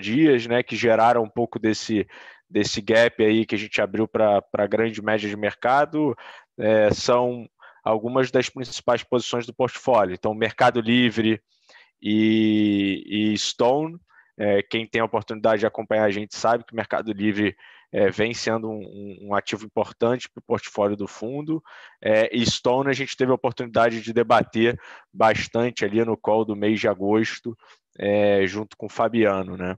dias, né, que geraram um pouco desse gap aí que a gente abriu para a grande média de mercado, são algumas das principais posições do portfólio. Então, Mercado Livre e Stone, quem tem a oportunidade de acompanhar a gente sabe que o Mercado Livre vem sendo um ativo importante para o portfólio do fundo, e Stone a gente teve a oportunidade de debater bastante ali no call do mês de agosto, junto com o Fabiano, né?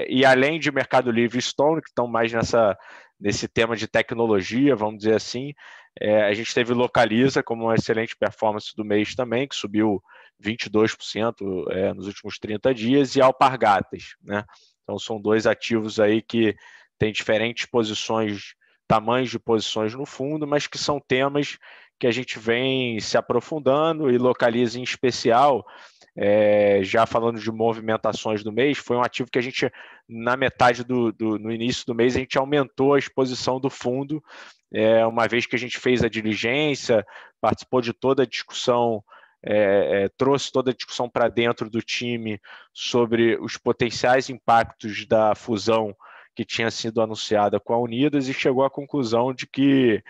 E além de Mercado Livre e Stone, que estão mais nesse tema de tecnologia, vamos dizer assim, a gente teve Localiza como uma excelente performance do mês também, que subiu 22% nos últimos 30 dias, e Alpargatas, né? Então são dois ativos aí que têm diferentes posições, tamanhos de posições no fundo, mas que são temas que a gente vem se aprofundando, e Localiza em especial, já falando de movimentações do mês, foi um ativo que a gente, na metade no início do mês, a gente aumentou a exposição do fundo, uma vez que a gente fez a diligência, participou de toda a discussão, trouxe toda a discussão para dentro do time sobre os potenciais impactos da fusão que tinha sido anunciada com a Unidas, e chegou à conclusão de que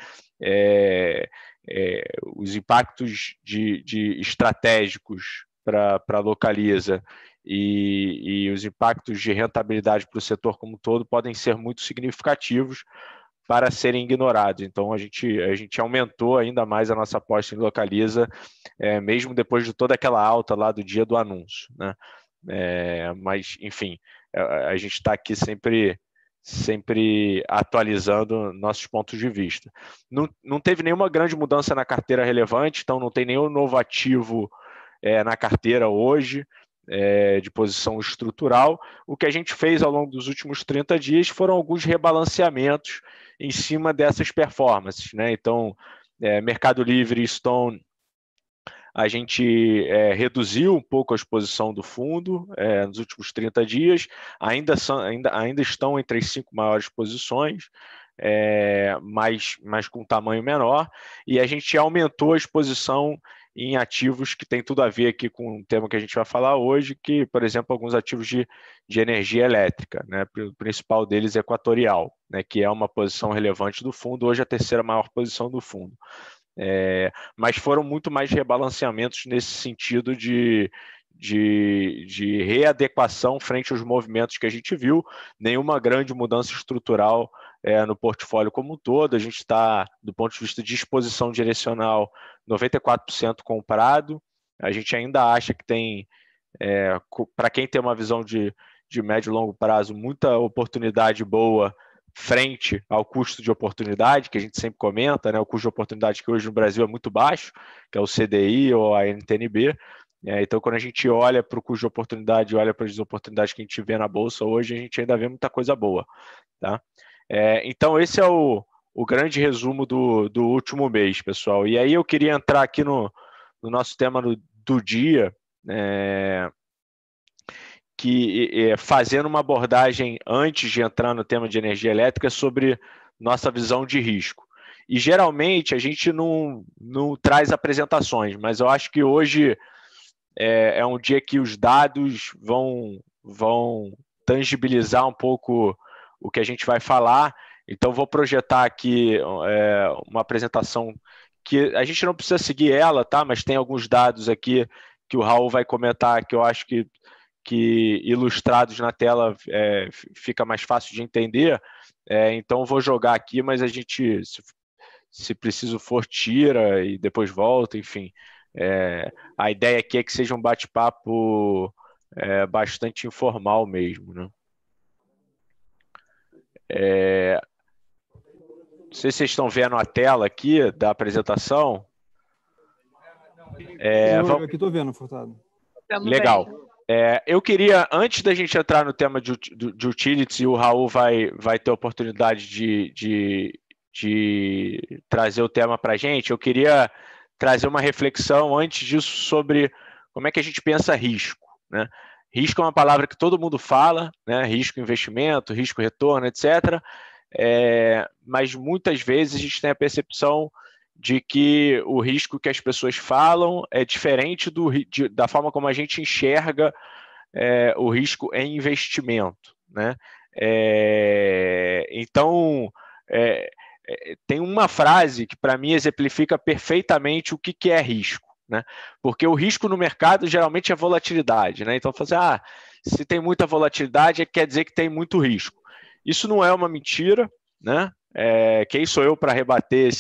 os impactos de estratégicos para a Localiza e os impactos de rentabilidade para o setor como um todo podem ser muito significativos para serem ignorados. Então, a gente aumentou ainda mais a nossa aposta em Localiza, mesmo depois de toda aquela alta lá do dia do anúncio, né? Mas, enfim, a gente está aqui sempre atualizando nossos pontos de vista. Não teve nenhuma grande mudança na carteira relevante, então não tem nenhum novo ativo na carteira hoje, de posição estrutural. O que a gente fez ao longo dos últimos 30 dias foram alguns rebalanceamentos em cima dessas performances, né? Então, Mercado Livre e Stone, a gente reduziu um pouco a exposição do fundo nos últimos 30 dias, ainda estão entre as 5 maiores posições, mas com tamanho menor, e a gente aumentou a exposição em ativos que tem tudo a ver aqui com o tema que a gente vai falar hoje, que, por exemplo, alguns ativos de energia elétrica, né? O principal deles é Equatorial, né? Que é uma posição relevante do fundo, hoje a terceira maior posição do fundo. Mas foram muito mais rebalanceamentos nesse sentido de readequação frente aos movimentos que a gente viu, nenhuma grande mudança estrutural no portfólio como um todo. A gente está, do ponto de vista de exposição direcional, 94% comprado. A gente ainda acha que tem, para quem tem uma visão de médio e longo prazo, muita oportunidade boa frente ao custo de oportunidade, que a gente sempre comenta, né? O custo de oportunidade que hoje no Brasil é muito baixo, que é o CDI ou a NTNB. Então, quando a gente olha para o custo de oportunidade, olha para as oportunidades que a gente vê na Bolsa hoje, a gente ainda vê muita coisa boa, tá? Então, esse é o grande resumo do último mês, pessoal. E aí eu queria entrar aqui no nosso tema do dia, que fazendo uma abordagem antes de entrar no tema de energia elétrica sobre nossa visão de risco. E geralmente a gente não traz apresentações, mas eu acho que hoje é um dia que os dados vão tangibilizar um pouco o que a gente vai falar. Então vou projetar aqui uma apresentação que a gente não precisa seguir ela, tá? Mas tem alguns dados aqui que o Raul vai comentar que eu acho que ilustrados na tela fica mais fácil de entender. Então vou jogar aqui, mas a gente, se preciso for, tira e depois volta, enfim. A ideia aqui é que seja um bate-papo bastante informal mesmo, né? Não sei se vocês estão vendo a tela aqui da apresentação. Eu aqui estou vendo, Furtado. Legal. Eu queria, antes da gente entrar no tema de utilities, e o Raul vai ter a oportunidade de trazer o tema para a gente, eu queria trazer uma reflexão antes disso sobre como é que a gente pensa risco, né? Risco é uma palavra que todo mundo fala, né? Risco investimento, risco retorno, etc. Mas muitas vezes a gente tem a percepção de que o risco que as pessoas falam é diferente da forma como a gente enxerga o risco em investimento, né? Então, tem uma frase que para mim exemplifica perfeitamente o que é risco, né? Porque o risco no mercado geralmente é volatilidade, né? Então, fazer, se tem muita volatilidade, quer dizer que tem muito risco. Isso não é uma mentira, né? Quem sou eu para rebater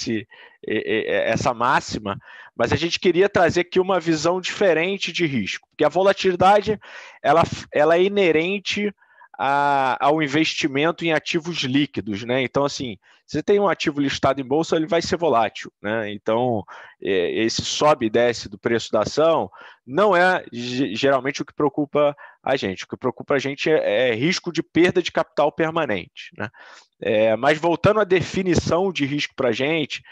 essa máxima? Mas a gente queria trazer aqui uma visão diferente de risco, porque a volatilidade ela é inerente ao investimento em ativos líquidos, né? Então, assim, você tem um ativo listado em bolsa, ele vai ser volátil, né? Então, esse sobe e desce do preço da ação não é geralmente o que preocupa a gente. O que preocupa a gente é risco de perda de capital permanente, né? Mas voltando à definição de risco para a gente,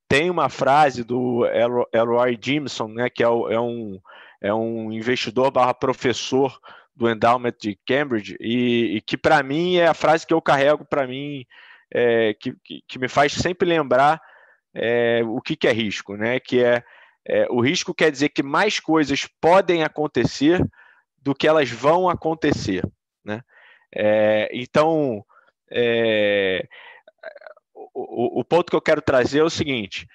tem uma frase do Elroy Jimson, né, que é um investidor / professor do Endowment de Cambridge, e que para mim é a frase que eu carrego para mim, que me faz sempre lembrar o que é risco, né? Que o risco quer dizer que mais coisas podem acontecer do que elas vão acontecer, né? Então, o ponto que eu quero trazer é o seguinte: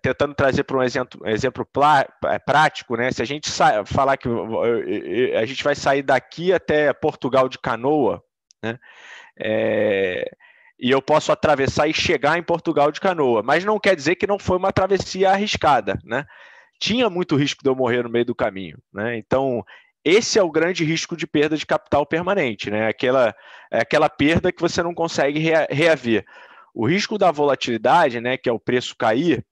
tentando trazer para um exemplo prático, né? Se a gente falar que a gente vai sair daqui até Portugal de canoa, né? E eu posso atravessar e chegar em Portugal de canoa, mas não quer dizer que não foi uma travessia arriscada, né? Tinha muito risco de eu morrer no meio do caminho, né? Então, esse é o grande risco de perda de capital permanente, né? Aquela perda que você não consegue reaver. O risco da volatilidade, né, que é o preço cair,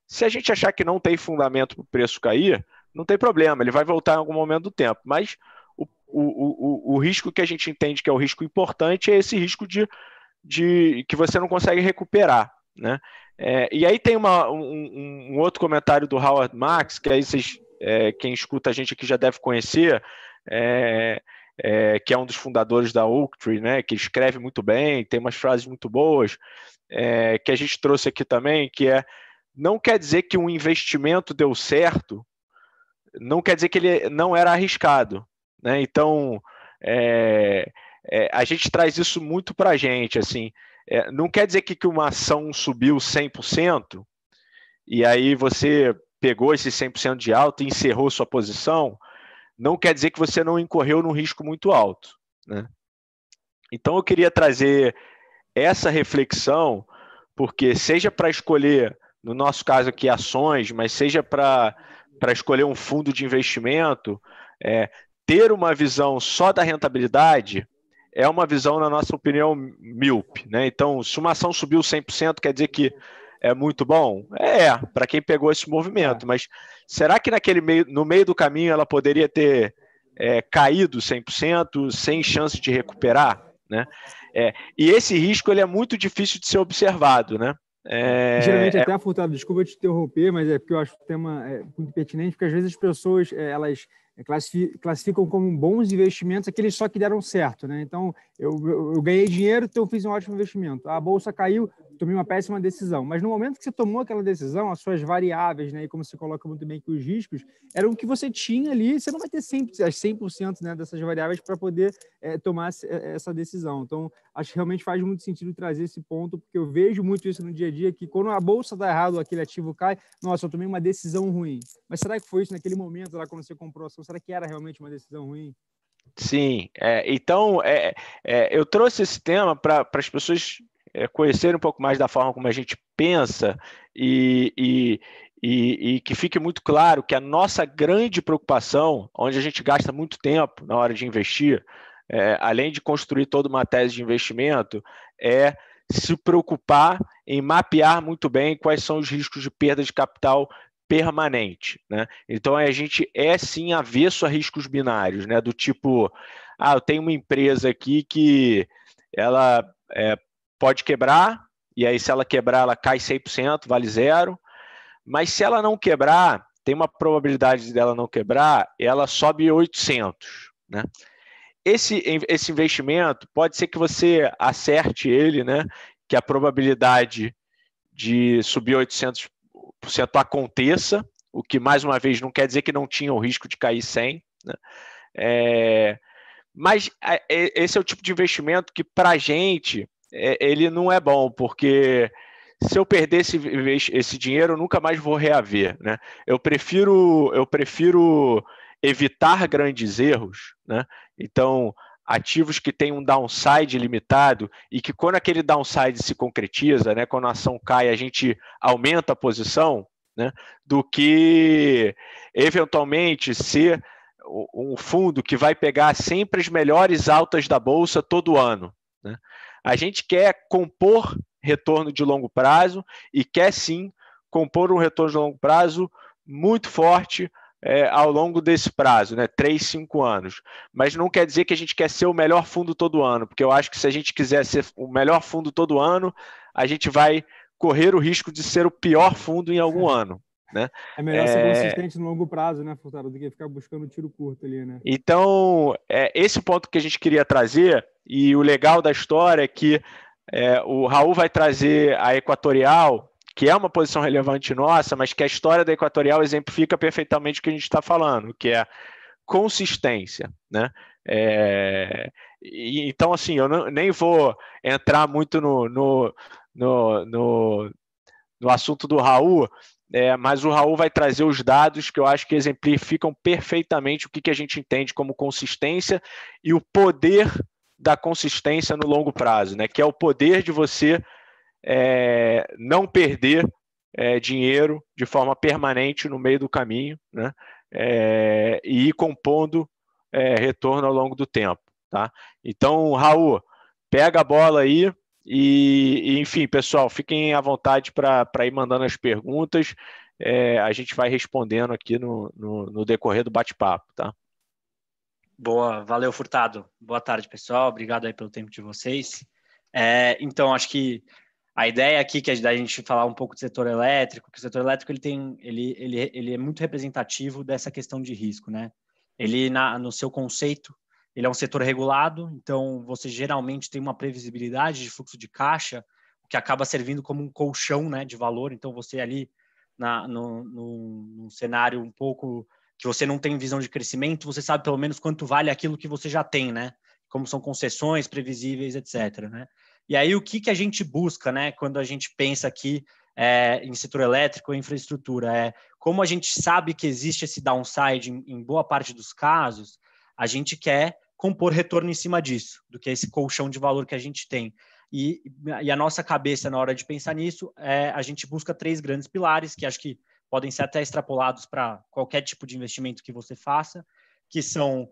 se a gente achar que não tem fundamento para o preço cair, não tem problema, ele vai voltar em algum momento do tempo. Mas o risco que a gente entende que é o risco importante é esse risco de que você não consegue recuperar, né? E aí tem um outro comentário do Howard Marks, que aí quem escuta a gente aqui já deve conhecer, que é um dos fundadores da Oaktree, né? Que escreve muito bem, tem umas frases muito boas, que a gente trouxe aqui também, que não quer dizer que um investimento deu certo, não quer dizer que ele não era arriscado, né? Então, a gente traz isso muito para a gente, assim, não quer dizer que uma ação subiu 100%, e aí você pegou esse 100% de alta e encerrou sua posição, não quer dizer que você não incorreu num risco muito alto, né? Então eu queria trazer essa reflexão, porque seja para escolher, no nosso caso aqui, ações, mas seja para escolher um fundo de investimento, ter uma visão só da rentabilidade é uma visão, na nossa opinião, míope, né? Então, se uma ação subiu 100%, quer dizer que é muito bom? Para quem pegou esse movimento, mas será que no meio do caminho ela poderia ter caído 100% sem chance de recuperar, né? E esse risco ele é muito difícil de ser observado, né? Geralmente até, Furtado, desculpa te interromper, mas é porque eu acho o tema muito pertinente, porque às vezes as pessoas elas classificam como bons investimentos aqueles só que deram certo, né? Então, eu ganhei dinheiro, então eu fiz um ótimo investimento. A bolsa caiu, tomei uma péssima decisão. Mas no momento que você tomou aquela decisão, as suas variáveis, né, e como você coloca muito bem que os riscos, eram o que você tinha ali, você não vai ter 100%, né, dessas variáveis para poder tomar essa decisão. Então, acho que realmente faz muito sentido trazer esse ponto, porque eu vejo muito isso no dia a dia, que quando a bolsa dá errado, aquele ativo cai, nossa, eu tomei uma decisão ruim. Mas será que foi isso naquele momento, lá quando você comprou a ação? Será que era realmente uma decisão ruim? Sim, então eu trouxe esse tema para as pessoas conhecerem um pouco mais da forma como a gente pensa e que fique muito claro que a nossa grande preocupação, onde a gente gasta muito tempo na hora de investir, além de construir toda uma tese de investimento, é se preocupar em mapear muito bem quais são os riscos de perda de capital permanente, né? Então a gente sim avesso a riscos binários, né? Do tipo, eu tenho uma empresa aqui que ela pode quebrar, e aí se ela quebrar, ela cai 100%, vale zero, mas se ela não quebrar, tem uma probabilidade dela não quebrar, ela sobe 800, né? Esse investimento pode ser que você acerte ele, né? Que a probabilidade de subir 800% aconteça, o que, mais uma vez, não quer dizer que não tinha o risco de cair 100%, né? Mas esse é o tipo de investimento que, para a gente, ele não é bom, porque se eu perder esse dinheiro, eu nunca mais vou reaver, né? Eu prefiro evitar grandes erros, né? Então, ativos que têm um downside limitado e que, quando aquele downside se concretiza, né? Quando a ação cai, a gente aumenta a posição, né? Do que eventualmente ser um fundo que vai pegar sempre as melhores altas da bolsa todo ano, né? A gente quer compor retorno de longo prazo e quer sim compor um retorno de longo prazo muito forte ao longo desse prazo, né? 3, 5 anos. Mas não quer dizer que a gente quer ser o melhor fundo todo ano, porque eu acho que se a gente quiser ser o melhor fundo todo ano, a gente vai correr o risco de ser o pior fundo em algum ano, né? É melhor ser consistente no longo prazo, né, Furtado, do que ficar buscando tiro curto ali, né? Então, esse ponto que a gente queria trazer, e o legal da história é que o Raul vai trazer a Equatorial, que é uma posição relevante nossa, mas que a história da Equatorial exemplifica perfeitamente o que a gente está falando, que é consistência, né? Então, assim, eu nem vou entrar muito no assunto do Raul, mas o Raul vai trazer os dados que eu acho que exemplificam perfeitamente o que a gente entende como consistência e o poder da consistência no longo prazo, né? Que é o poder de você não perder dinheiro de forma permanente no meio do caminho, né? E ir compondo retorno ao longo do tempo, tá? Então, Raul, pega a bola aí enfim, pessoal, fiquem à vontade para ir mandando as perguntas. A gente vai respondendo aqui no decorrer do bate-papo, tá? Boa, valeu, Furtado. Boa tarde, pessoal. Obrigado aí pelo tempo de vocês. Então, acho que a ideia aqui que é da gente falar um pouco do setor elétrico, que o setor elétrico ele é muito representativo dessa questão de risco, né? Ele, no seu conceito, ele é um setor regulado, então você geralmente tem uma previsibilidade de fluxo de caixa, que acaba servindo como um colchão, né, de valor. Então, você ali, num cenário um pouco que você não tem visão de crescimento, você sabe pelo menos quanto vale aquilo que você já tem, né? Como são concessões previsíveis, etc., né? E aí, o que a gente busca, né, quando a gente pensa aqui em setor elétrico ou infraestrutura? Como a gente sabe que existe esse downside em boa parte dos casos, a gente quer compor retorno em cima disso, do que esse colchão de valor que a gente tem. E a nossa cabeça, na hora de pensar nisso, a gente busca 3 grandes pilares, que acho que podem ser até extrapolados para qualquer tipo de investimento que você faça, que são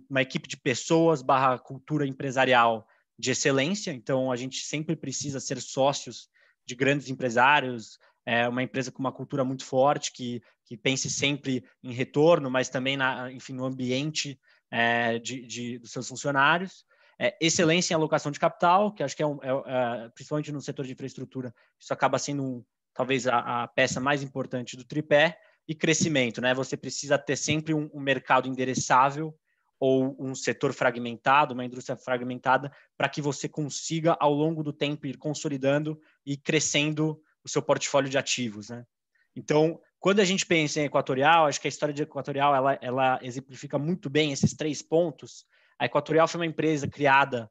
uma equipe de pessoas / cultura empresarial de excelência. Então, a gente sempre precisa ser sócios de grandes empresários, uma empresa com uma cultura muito forte, que pense sempre em retorno, mas também enfim, no ambiente dos seus funcionários. Excelência em alocação de capital, que acho que principalmente no setor de infraestrutura, isso acaba sendo talvez a peça mais importante do tripé. E crescimento, né? Você precisa ter sempre um mercado endereçável ou um setor fragmentado, uma indústria fragmentada, para que você consiga, ao longo do tempo, ir consolidando e crescendo o seu portfólio de ativos, né? Então, quando a gente pensa em Equatorial, acho que a história de Equatorial ela exemplifica muito bem esses 3 pontos. A Equatorial foi uma empresa criada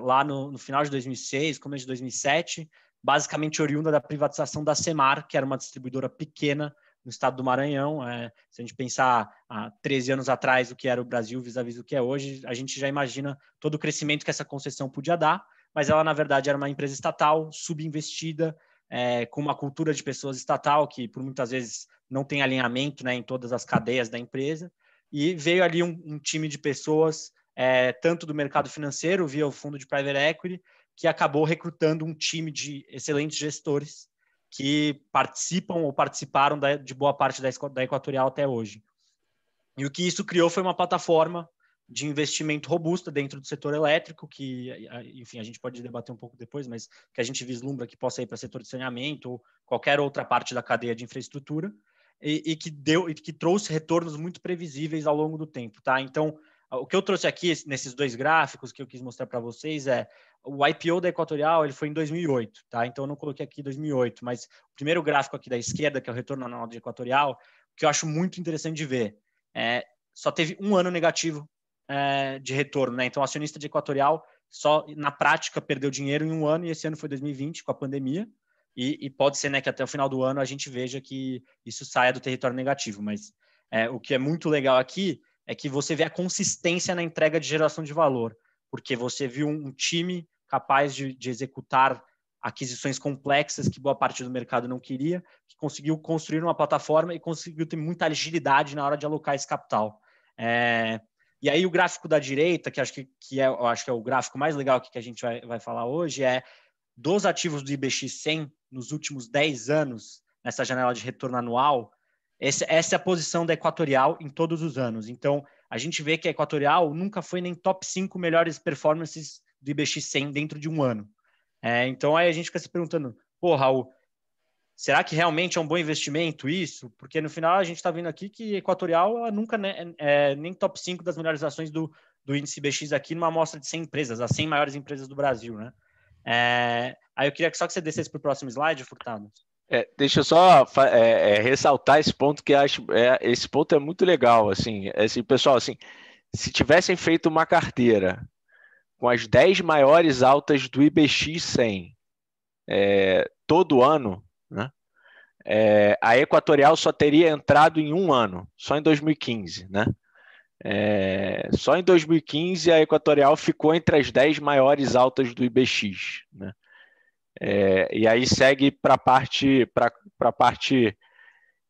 lá no final de 2006, começo de 2007, basicamente oriunda da privatização da Semar, que era uma distribuidora pequena no estado do Maranhão. Se a gente pensar há 13 anos atrás o que era o Brasil vis-à-vis do que é hoje, a gente já imagina todo o crescimento que essa concessão podia dar, mas ela, na verdade, era uma empresa estatal, subinvestida, com uma cultura de pessoas estatal, que por muitas vezes não tem alinhamento, né, em todas as cadeias da empresa, e veio ali um time de pessoas, tanto do mercado financeiro, via o fundo de private equity, que acabou recrutando um time de excelentes gestores que participam ou participaram de boa parte da Equatorial até hoje. E o que isso criou foi uma plataforma de investimento robusta dentro do setor elétrico, que, enfim, a gente pode debater um pouco depois, mas que a gente vislumbra que possa ir para o setor de saneamento ou qualquer outra parte da cadeia de infraestrutura, e que trouxe retornos muito previsíveis ao longo do tempo, tá? Então, o que eu trouxe aqui nesses 2 gráficos que eu quis mostrar para vocês o IPO da Equatorial, ele foi em 2008, tá? Então, eu não coloquei aqui 2008, mas o primeiro gráfico aqui da esquerda, que é o retorno anual de Equatorial, que eu acho muito interessante de ver. só teve um ano negativo de retorno, né? Então, o acionista de Equatorial só, na prática, perdeu dinheiro em um ano, e esse ano foi 2020, com a pandemia, e pode ser, né, que até o final do ano a gente veja que isso saia do território negativo, mas o que é muito legal aqui é que você vê a consistência na entrega de geração de valor, porque você viu um time capaz de executar aquisições complexas que boa parte do mercado não queria, que conseguiu construir uma plataforma e conseguiu ter muita agilidade na hora de alocar esse capital. E aí o gráfico da direita, que eu acho que é o gráfico mais legal que a gente vai falar hoje, é dos ativos do IBX 100 nos últimos 10 anos, nessa janela de retorno anual, essa é a posição da Equatorial em todos os anos. Então, a gente vê que a Equatorial nunca foi nem top 5 melhores performances do IBX 100 dentro de um ano. Então, aí a gente fica se perguntando, pô, Raul, será que realmente é um bom investimento isso? Porque no final a gente está vendo aqui que Equatorial nunca nem top 5 das melhores ações do índice IBX aqui numa amostra de 100 empresas, as 100 maiores empresas do Brasil, né? Aí eu queria só que você descesse para o próximo slide, Furtado. Deixa eu só ressaltar esse ponto, que acho esse ponto é muito legal. Assim, pessoal, assim, se tivessem feito uma carteira com as 10 maiores altas do IBX 100 todo ano, né, a Equatorial só teria entrado em um ano, só em 2015. Né? Só em 2015 a Equatorial ficou entre as 10 maiores altas do IBX. Né? E aí segue para a parte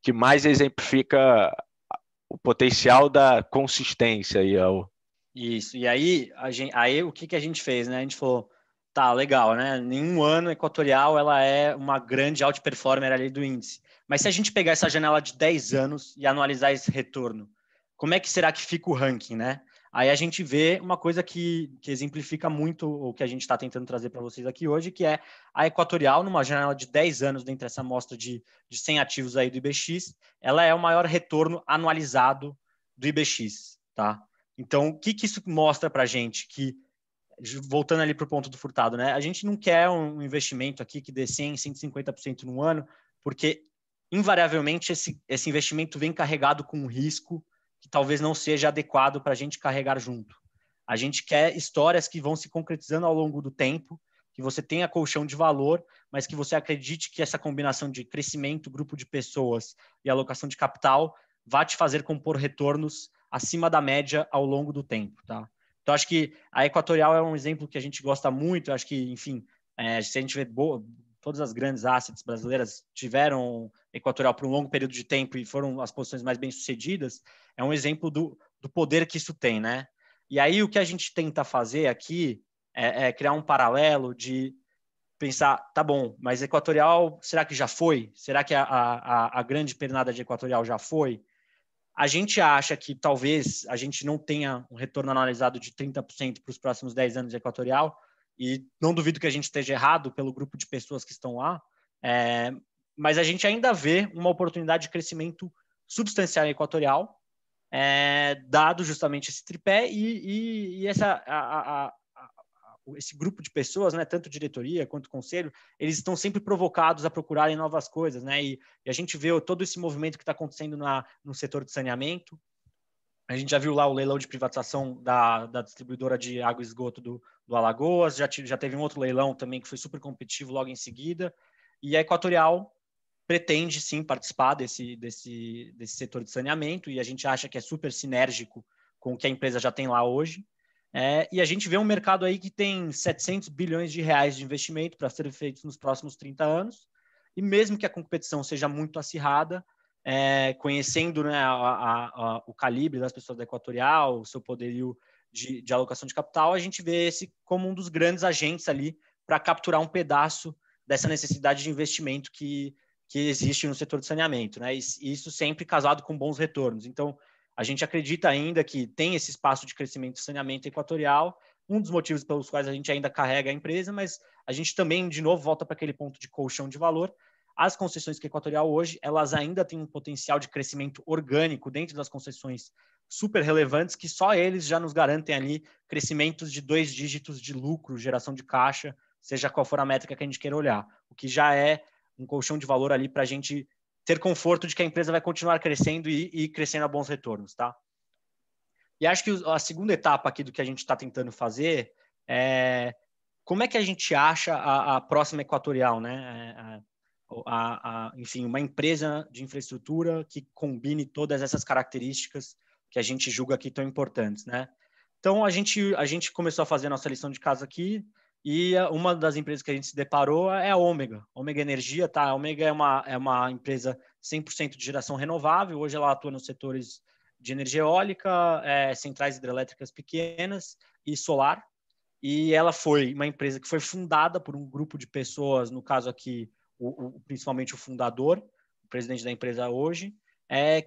que mais exemplifica o potencial da consistência. Isso, e aí, o que a gente fez, né? A gente falou, tá, legal, né? Em um ano, a Equatorial ela é uma grande outperformer ali do índice. Mas se a gente pegar essa janela de 10 anos e analisar esse retorno, como é que será que fica o ranking, né? Aí a gente vê uma coisa que exemplifica muito o que a gente está tentando trazer para vocês aqui hoje, que é a Equatorial, numa janela de 10 anos dentro dessa amostra de 100 ativos aí do IBX, ela é o maior retorno anualizado do IBX, tá? Então, o que isso mostra para a gente? Que, voltando ali para o ponto do Furtado, né? A gente não quer um investimento aqui que dê 100, 150% no ano, porque, invariavelmente, esse investimento vem carregado com um risco que talvez não seja adequado para a gente carregar junto. A gente quer histórias que vão se concretizando ao longo do tempo, que você tenha colchão de valor, mas que você acredite que essa combinação de crescimento, grupo de pessoas e alocação de capital vai te fazer compor retornos acima da média ao longo do tempo, tá? Então, acho que a Equatorial é um exemplo que a gente gosta muito. Eu acho que, enfim, se a gente vê todas as grandes assets brasileiras tiveram Equatorial por um longo período de tempo e foram as posições mais bem-sucedidas, é um exemplo do poder que isso tem, né? E aí, o que a gente tenta fazer aqui é criar um paralelo de pensar, tá bom, mas Equatorial, será que já foi? Será que a grande pernada de Equatorial já foi? A gente acha que talvez a gente não tenha um retorno analisado de 30% para os próximos 10 anos de Equatorial, e não duvido que a gente esteja errado pelo grupo de pessoas que estão lá, mas a gente ainda vê uma oportunidade de crescimento substancial em Equatorial, dado justamente esse tripé e esse grupo de pessoas, né, tanto diretoria quanto conselho, eles estão sempre provocados a procurarem novas coisas, né? E a gente vê todo esse movimento que está acontecendo no setor de saneamento. A gente já viu lá o leilão de privatização da distribuidora de água e esgoto do Alagoas, já teve um outro leilão também que foi super competitivo logo em seguida, e a Equatorial pretende sim participar desse setor de saneamento, e a gente acha que é super sinérgico com o que a empresa já tem lá hoje. E a gente vê um mercado aí que tem 700 bilhões de reais de investimento para ser feito nos próximos 30 anos, e mesmo que a competição seja muito acirrada, conhecendo, né, o calibre das pessoas da Equatorial, o seu poderio de alocação de capital, a gente vê esse como um dos grandes agentes ali para capturar um pedaço dessa necessidade de investimento que existe no setor de saneamento, né? E isso sempre casado com bons retornos. Então, a gente acredita ainda que tem esse espaço de crescimento de saneamento equatorial, um dos motivos pelos quais a gente ainda carrega a empresa, mas a gente também, de novo, volta para aquele ponto de colchão de valor. As concessões que a Equatorial hoje, elas ainda têm um potencial de crescimento orgânico dentro das concessões super relevantes, que só eles já nos garantem ali crescimentos de 2 dígitos de lucro, geração de caixa, seja qual for a métrica que a gente queira olhar, o que já é um colchão de valor ali para a gente ter conforto de que a empresa vai continuar crescendo e crescendo a bons retornos, tá? E acho que a segunda etapa aqui do que a gente está tentando fazer é como é que a gente acha a próxima Equatorial, né? Enfim, uma empresa de infraestrutura que combine todas essas características que a gente julga aqui tão importantes, né? Então, a gente começou a fazer a nossa lição de casa aqui e uma das empresas que a gente se deparou é a Ômega. Ômega Energia, tá? A Ômega é uma empresa 100% de geração renovável. Hoje ela atua nos setores de energia eólica, centrais hidrelétricas pequenas e solar. E ela foi uma empresa que foi fundada por um grupo de pessoas, no caso aqui, principalmente o fundador, o presidente da empresa hoje,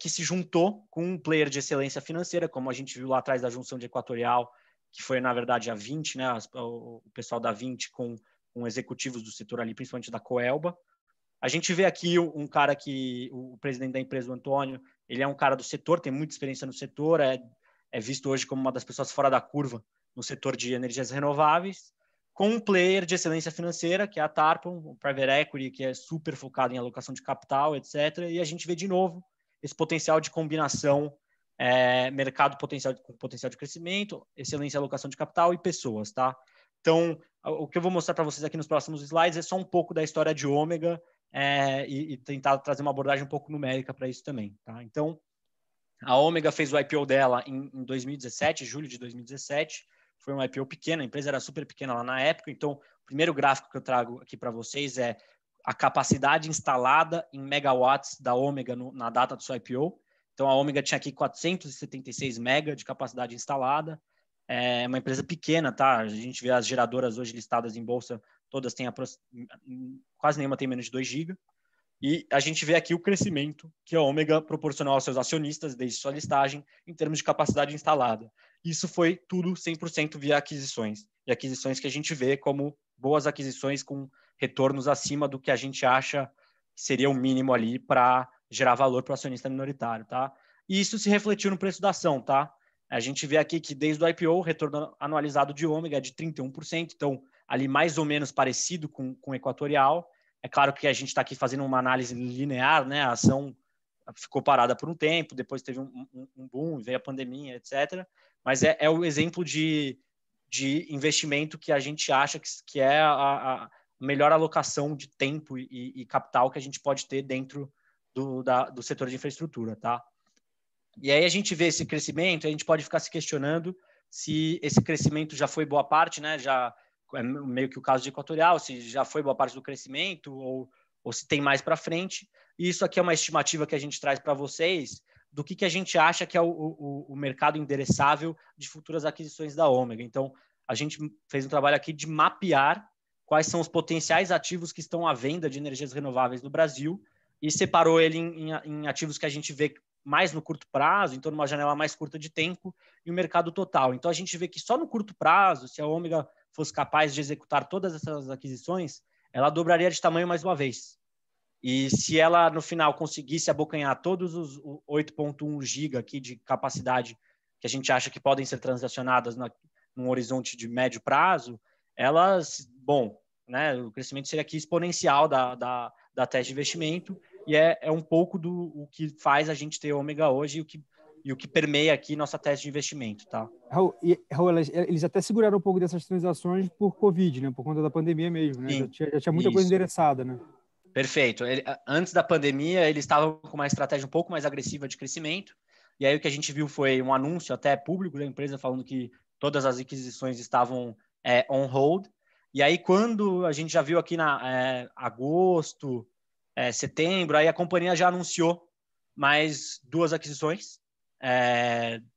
que se juntou com um player de excelência financeira, como a gente viu lá atrás da junção de Equatorial, que foi, na verdade, a 20, né, o pessoal da 20 com executivos do setor ali, principalmente da Coelba. A gente vê aqui um cara que, o presidente da empresa, o Antônio, ele é um cara do setor, tem muita experiência no setor, é visto hoje como uma das pessoas fora da curva no setor de energias renováveis, com um player de excelência financeira, que é a Tarpon, o Private Equity, que é super focado em alocação de capital, etc. E a gente vê de novo esse potencial de combinação, mercado com potencial de crescimento, excelência em alocação de capital e pessoas, tá? Então, o que eu vou mostrar para vocês aqui nos próximos slides é só um pouco da história de Ômega e tentar trazer uma abordagem um pouco numérica para isso também, tá? Então, a Ômega fez o IPO dela em 2017, julho de 2017. Foi um IPO pequeno, a empresa era super pequena lá na época. Então, o primeiro gráfico que eu trago aqui para vocês é a capacidade instalada em megawatts da Ômega na data do seu IPO. Então, a Ômega tinha aqui 476 mega de capacidade instalada. É uma empresa pequena, tá? A gente vê as geradoras hoje listadas em bolsa, todas têm quase nenhuma tem menos de 2 GB. E a gente vê aqui o crescimento que a Ômega proporcionou aos seus acionistas desde sua listagem em termos de capacidade instalada. Isso foi tudo 100% via aquisições. E aquisições que a gente vê como boas aquisições com retornos acima do que a gente acha que seria o mínimo ali para gerar valor para o acionista minoritário, tá? E isso se refletiu no preço da ação, tá? A gente vê aqui que desde o IPO o retorno anualizado de Ômega é de 31%, então ali mais ou menos parecido com o Equatorial. É claro que a gente está aqui fazendo uma análise linear, né? A ação ficou parada por um tempo, depois teve um boom, veio a pandemia, etc. Mas é o exemplo de investimento que a gente acha que é a melhor alocação de tempo e capital que a gente pode ter dentro do setor de infraestrutura, tá? E aí a gente vê esse crescimento, a gente pode ficar se questionando se esse crescimento já foi boa parte, né? Já é meio que o caso de Equatorial, se já foi boa parte do crescimento ou se tem mais para frente. E isso aqui é uma estimativa que a gente traz para vocês do que a gente acha que é o mercado endereçável de futuras aquisições da Ômega. Então, a gente fez um trabalho aqui de mapear quais são os potenciais ativos que estão à venda de energias renováveis no Brasil e separou ele em ativos que a gente vê mais no curto prazo, então numa janela mais curta de tempo, e o mercado total. Então, a gente vê que só no curto prazo, se a Ômega fosse capaz de executar todas essas aquisições, ela dobraria de tamanho mais uma vez. E se ela, no final, conseguisse abocanhar todos os 8,1 GB aqui de capacidade que a gente acha que podem ser transacionadas num horizonte de médio prazo, elas, bom, né, o crescimento seria aqui exponencial da tese de investimento, e é um pouco o que faz a gente ter Ômega hoje e o que permeia aqui nossa tese de investimento, tá? Raul, eles até seguraram um pouco dessas transações por Covid, né? Por conta da pandemia mesmo, né? Já tinha muita coisa endereçada, né? Perfeito. Antes da pandemia, eles estavam com uma estratégia um pouco mais agressiva de crescimento, e aí o que a gente viu foi um anúncio até público da empresa falando que todas as aquisições estavam on hold, e aí quando a gente já viu aqui na agosto, setembro, aí a companhia já anunciou mais 2 aquisições,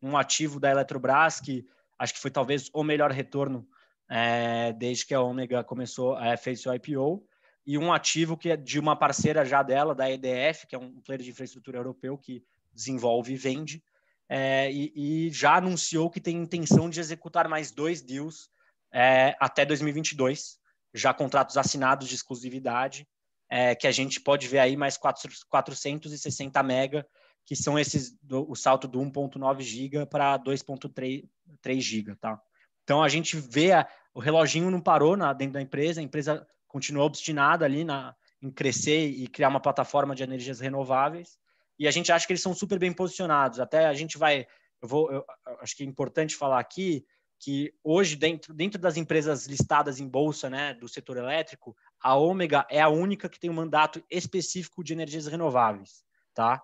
um ativo da Eletrobras, que acho que foi talvez o melhor retorno desde que a Ômega fez seu IPO, e um ativo que é de uma parceira já dela, da EDF, que é um player de infraestrutura europeu que desenvolve e vende, e já anunciou que tem intenção de executar mais 2 deals até 2022, já contratos assinados de exclusividade, que a gente pode ver aí mais 460 mega, que são o salto do 1,9 GB para 2,3 GB, tá? Então, a gente vê o reloginho não parou dentro da empresa, a empresa continuou obstinada ali em crescer e criar uma plataforma de energias renováveis, e a gente acha que eles são super bem posicionados. Até a gente vai eu acho que é importante falar aqui que hoje, dentro das empresas listadas em bolsa, né, do setor elétrico, a Ômega é a única que tem um mandato específico de energias renováveis, tá?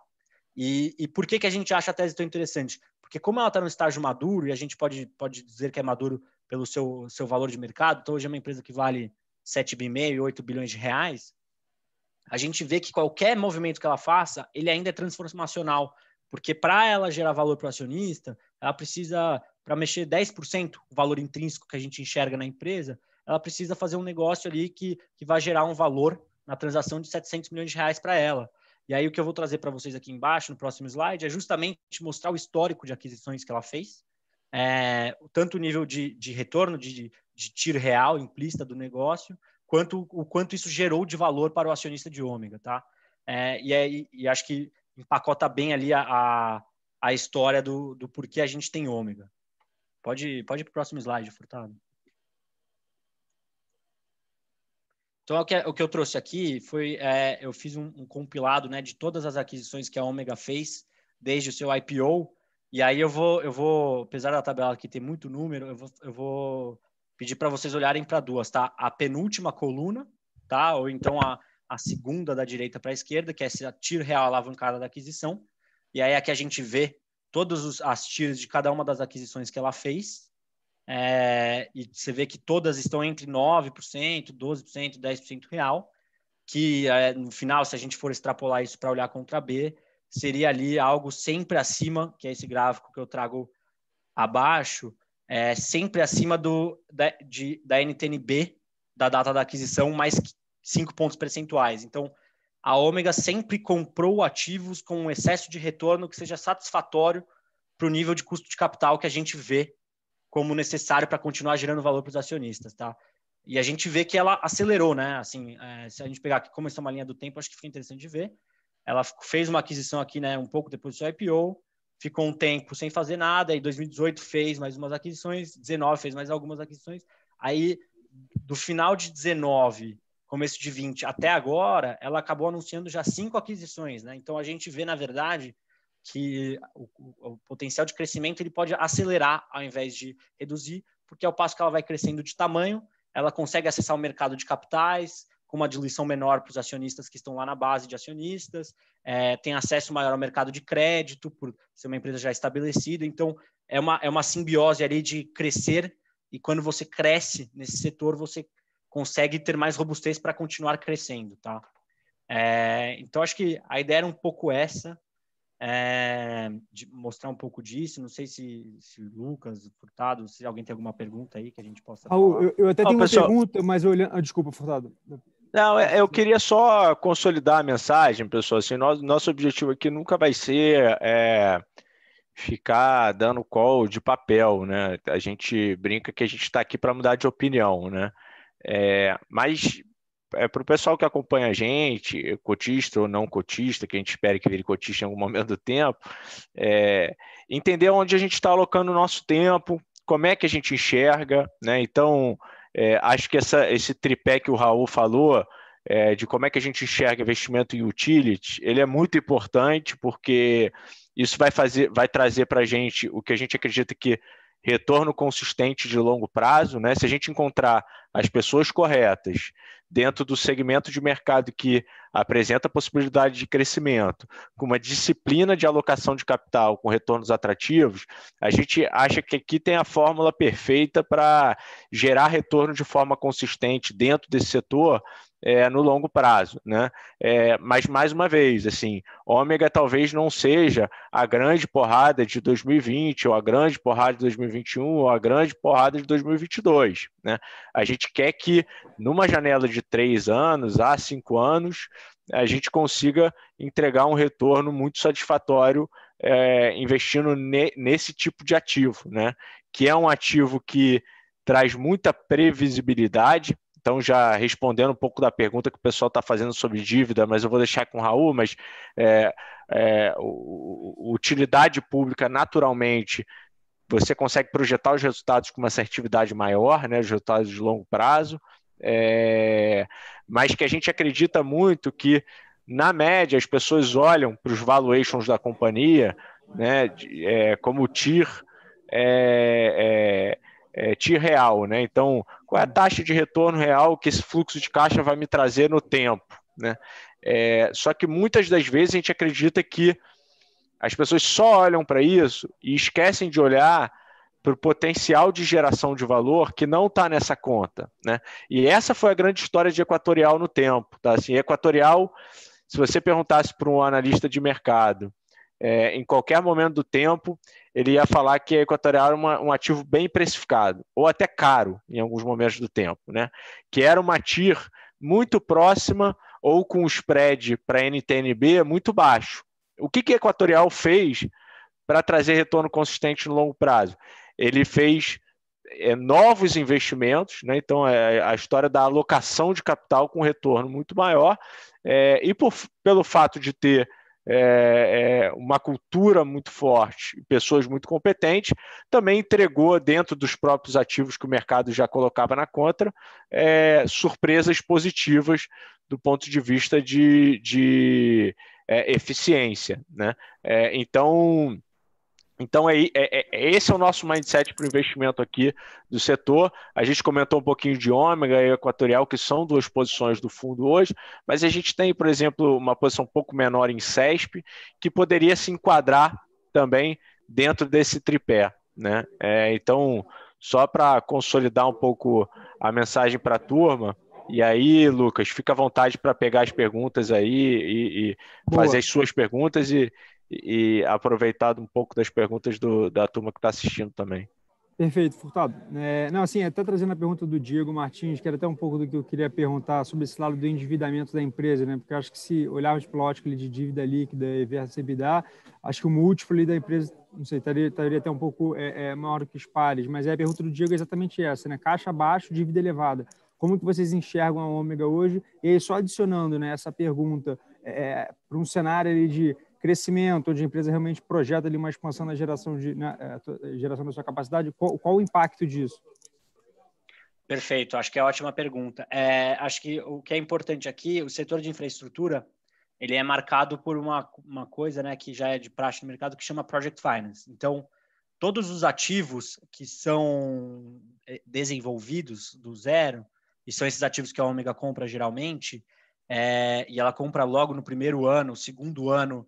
E por que a gente acha a tese tão interessante? Porque como ela está no estágio maduro, e a gente pode dizer que é maduro pelo seu valor de mercado, então hoje é uma empresa que vale 7,5 bilhões, 8 bilhões de reais, a gente vê que qualquer movimento que ela faça, ele ainda é transformacional, porque para ela gerar valor para o acionista, ela precisa, para mexer 10% o valor intrínseco que a gente enxerga na empresa, ela precisa fazer um negócio ali que vai gerar um valor na transação de 700 milhões de reais para ela. E aí o que eu vou trazer para vocês aqui embaixo, no próximo slide, é justamente mostrar o histórico de aquisições que ela fez, tanto o nível de retorno, de TIR real, implícita do negócio, o quanto isso gerou de valor para o acionista de Ômega, tá? E acho que empacota bem ali a história do porquê a gente tem Ômega. Pode ir para o próximo slide, Furtado. Então, o que eu trouxe aqui foi, eu fiz um compilado, né, de todas as aquisições que a Ômega fez desde o seu IPO, e aí eu vou, apesar da tabela aqui ter muito número, eu vou pedir para vocês olharem para duas, tá? A penúltima coluna, tá? Ou então a segunda da direita para a esquerda, que é essa TIR real alavancada da aquisição, e aí aqui a gente vê todas as TIRs de cada uma das aquisições que ela fez, e você vê que todas estão entre 9%, 12%, 10% real, que no final, se a gente for extrapolar isso para olhar contra B, seria ali algo sempre acima, que é esse gráfico que eu trago abaixo, sempre acima da NTNB, da data da aquisição, mais 5 pontos percentuais. Então, a Ômega sempre comprou ativos com um excesso de retorno que seja satisfatório para o nível de custo de capital que a gente vê como necessário para continuar gerando valor para os acionistas, tá? E a gente vê que ela acelerou, né? Assim, se a gente pegar aqui como essa é uma linha do tempo, acho que fica interessante de ver. Ela fez uma aquisição aqui, né, um pouco depois do seu IPO, ficou um tempo sem fazer nada, aí 2018 fez mais umas aquisições, 19 fez mais algumas aquisições, aí do final de 19, começo de 20 até agora, ela acabou anunciando já 5 aquisições, né? Então a gente vê, na verdade, que o potencial de crescimento ele pode acelerar ao invés de reduzir, porque ao passo que ela vai crescendo de tamanho, ela consegue acessar o mercado de capitais com uma diluição menor para os acionistas que estão lá na base de acionistas, tem acesso maior ao mercado de crédito, por ser uma empresa já estabelecida. Então, é uma simbiose ali de crescer, e quando você cresce nesse setor, você consegue ter mais robustez para continuar crescendo, tá? Então, acho que a ideia era um pouco essa, de mostrar um pouco disso. Não sei se Lucas, Furtado, se alguém tem alguma pergunta aí que a gente possa falar. Eu até tenho uma pergunta, mas olhando... Desculpa, Furtado. Não, eu queria só consolidar a mensagem, pessoal. Assim, nosso objetivo aqui nunca vai ser ficar dando call de papel, né? A gente brinca que a gente está aqui para mudar de opinião, né? Mas para o pessoal que acompanha a gente, cotista ou não cotista, que a gente espera que vire cotista em algum momento do tempo, entender onde a gente está alocando o nosso tempo, como é que a gente enxerga, né? Então, acho que esse tripé que o Raul falou, de como é que a gente enxerga investimento em utility, ele é muito importante, porque isso vai trazer para a gente o que a gente acredita que retorno consistente de longo prazo, né? Se a gente encontrar as pessoas corretas dentro do segmento de mercado que apresenta possibilidade de crescimento, com uma disciplina de alocação de capital com retornos atrativos, a gente acha que aqui tem a fórmula perfeita para gerar retorno de forma consistente dentro desse setor no longo prazo, né? Mas, mais uma vez, assim, Ômega talvez não seja a grande porrada de 2020, ou a grande porrada de 2021, ou a grande porrada de 2022, né? A gente quer que, numa janela de 3 anos a 5 anos, a gente consiga entregar um retorno muito satisfatório investindo nesse tipo de ativo, né? Que é um ativo que traz muita previsibilidade. Então, já respondendo um pouco da pergunta que o pessoal está fazendo sobre dívida, mas eu vou deixar com o Raul, mas utilidade pública, naturalmente, você consegue projetar os resultados com uma assertividade maior, né, os resultados de longo prazo, mas que a gente acredita muito que, na média, as pessoas olham para os valuations da companhia né, como o TIR, TIR real, né? Então, qual é a taxa de retorno real que esse fluxo de caixa vai me trazer no tempo, né? Só que muitas das vezes a gente acredita que as pessoas só olham para isso e esquecem de olhar para o potencial de geração de valor que não está nessa conta, né? E essa foi a grande história de Equatorial no tempo, tá? Assim, Equatorial, se você perguntasse para um analista de mercado, em qualquer momento do tempo, ele ia falar que a Equatorial era um ativo bem precificado, ou até caro em alguns momentos do tempo, né? Que era uma TIR muito próxima ou com um spread para NTNB muito baixo. O que a Equatorial fez para trazer retorno consistente no longo prazo? Ele fez novos investimentos, né? Então a história da alocação de capital com retorno muito maior, e pelo fato de ter uma cultura muito forte, pessoas muito competentes, também entregou dentro dos próprios ativos que o mercado já colocava na conta, surpresas positivas do ponto de vista de eficiência, né? Então, esse é o nosso mindset para o investimento aqui do setor. A gente comentou um pouquinho de Ômega e Equatorial, que são duas posições do fundo hoje, mas a gente tem, por exemplo, uma posição um pouco menor em CESP, que poderia se enquadrar também dentro desse tripé, né? Então, só para consolidar um pouco a mensagem para a turma, e aí, Lucas, fica à vontade para pegar as perguntas aí e fazer as suas perguntas e aproveitar um pouco das perguntas da turma que está assistindo também. Perfeito, Furtado. Não, assim, até trazendo a pergunta do Diego Martins, que era até um pouco do que eu queria perguntar sobre esse lado do endividamento da empresa, né? Porque eu acho que se olharmos pela ótica de dívida líquida versus EBITDA, acho que o múltiplo da empresa, não sei, estaria até um pouco maior do que os pares, mas a pergunta do Diego é exatamente essa, né? Caixa baixo, dívida elevada. Como que vocês enxergam a Ômega hoje? E aí, só adicionando, né, essa pergunta para um cenário ali de crescimento, onde a empresa realmente projeta ali uma expansão na geração da sua capacidade, qual o impacto disso? Perfeito, acho que é ótima pergunta. Acho que o que é importante aqui, o setor de infraestrutura, ele é marcado por uma coisa, né, que já é de praxe no mercado, que chama Project Finance. Então, todos os ativos que são desenvolvidos do zero, e são esses ativos que a Ômega compra geralmente, e ela compra logo no primeiro ano, segundo ano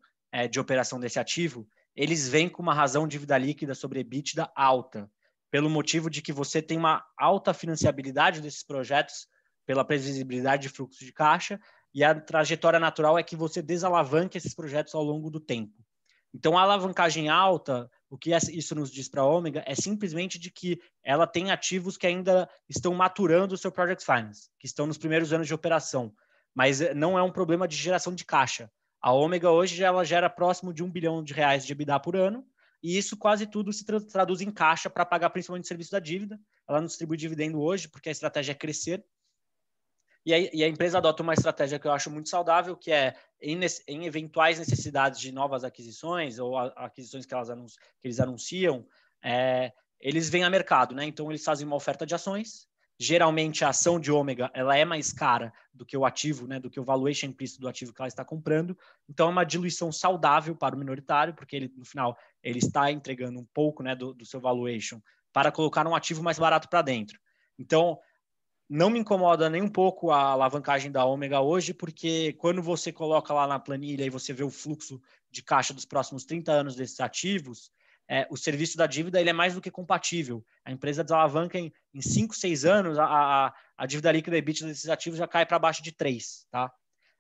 de operação desse ativo, eles vêm com uma razão de dívida líquida sobre EBITDA alta, pelo motivo de que você tem uma alta financiabilidade desses projetos, pela previsibilidade de fluxo de caixa, e a trajetória natural é que você desalavanque esses projetos ao longo do tempo. Então, a alavancagem alta, o que isso nos diz para a Ômega é simplesmente de que ela tem ativos que ainda estão maturando o seu Project Finance, que estão nos primeiros anos de operação, mas não é um problema de geração de caixa. A Ômega hoje ela gera próximo de R$1 bilhão de EBITDA por ano, e isso quase tudo se traduz em caixa para pagar principalmente o serviço da dívida. Ela não distribui dividendo hoje, porque a estratégia é crescer. E a empresa adota uma estratégia que eu acho muito saudável, que é em eventuais necessidades de novas aquisições ou aquisições que eles anunciam, eles vêm a mercado, né? Então, eles fazem uma oferta de ações. Geralmente, a ação de Ômega ela é mais cara do que o ativo, né? Do que o valuation implícito do ativo que ela está comprando. Então, é uma diluição saudável para o minoritário, porque ele, no final ele está entregando um pouco, né, do seu valuation para colocar um ativo mais barato para dentro. Então, não me incomoda nem um pouco a alavancagem da Ômega hoje, porque quando você coloca lá na planilha e você vê o fluxo de caixa dos próximos 30 anos desses ativos, o serviço da dívida ele é mais do que compatível. A empresa desalavanca em 5, 6 anos, a dívida líquida e EBITDA desses ativos já cai para baixo de 3. Tá?